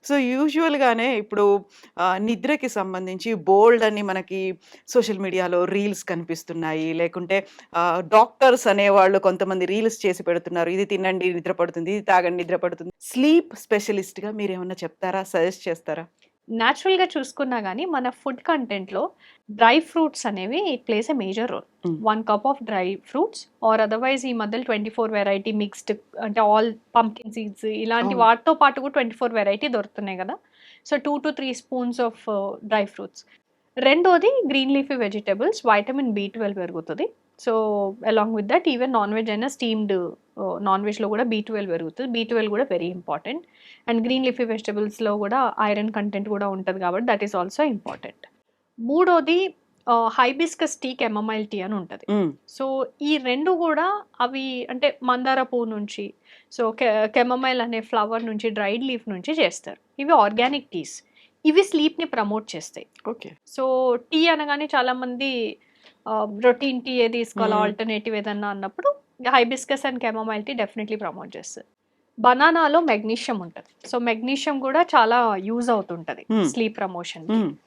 So, యూజువల్‌గానే ఇప్పుడు నిద్రకి సంబంధించి బోలెడ్ అని మనకి సోషల్ మీడియాలో రీల్స్ కనిపిస్తున్నాయి. లేకుంటే డాక్టర్స్ అనేవాళ్ళు కొంతమంది రీల్స్ చేసి పెడుతున్నారు. ఇది తినండి నిద్ర పడుతుంది. ఇది తాగండి నిద్ర పడుతుంది. స్లీప్ స్పెషలిస్ట్‌గా మీరేమన్నా చెప్తారా? సజెస్ట్ చేస్తారా? నేచురల్‌గా చూసుకున్నా గాని మన ఫుడ్ కంటెంట్‌లో డ్రై ఫ్రూట్స్ అనేవి it plays a major role. Hmm. 1 cup of dry fruits or otherwise ఈ మధ్యలో 24 వెరైటీ మిక్స్డ్ అంటే ఆల్ పంప్కిన్ సీడ్స్ ఇలాంటి అవును. వాటితో పాటు కూడా 24 వెరైటీ దొరుకుతున్నాయి గదా! So, 2-3 spoons of dry fruits. రెండోది గ్రీన్ లీఫీ వెజిటబుల్స్ వైటమిన్ బి12 పెరుగుతది. So, along with that even non veg అయినా స్టీమ్డ్ నాన్ వెజ్‌లో కూడా బి12 పెరుగుతది. బి12 కూడా very important. And green leafy వెజిటబుల్స్‌లో కూడా ఐరన్ కంటెంట్ కూడా ఉంటది కాబట్టి దట్ ఈస్ ఆల్సో ఇంపార్టెంట్. మూడోది హైబిస్కస్ టీ, కెమమైల్ టీ అని ఉంటది. హ్మ్. సో, ఈ 2 గూడా అవి అంటే మందార పువ్వు నుంచి, సో, కెమమైల్ అనే ఫ్లవర్ నుంచి, డ్రైడ్ లీఫ్ నుంచి చేస్తారు. ఇవి ఆర్గానిక్ టీస్. ఇవి స్లీప్‌ని ప్రమోట్ చేస్తాయి. ఓకే. సో, టీ అనగానే చాలామంది రొటీన్ టీయే తీసుకోవాలా, హ్మ్. ఆల్టర్‌నేటివ్ ఏదన్నా అన్నప్పుడు hibiscus and chamomile tea definitely promote చేస్తది. బనానాలో మెగ్నీషియం ఉంటది. సో, మెగ్నీషియం గూడా చాలా యూజ్ అవుతుంటది హ్మ్. స్లీప్ ప్రమోషన్‌కి. హ్మ్.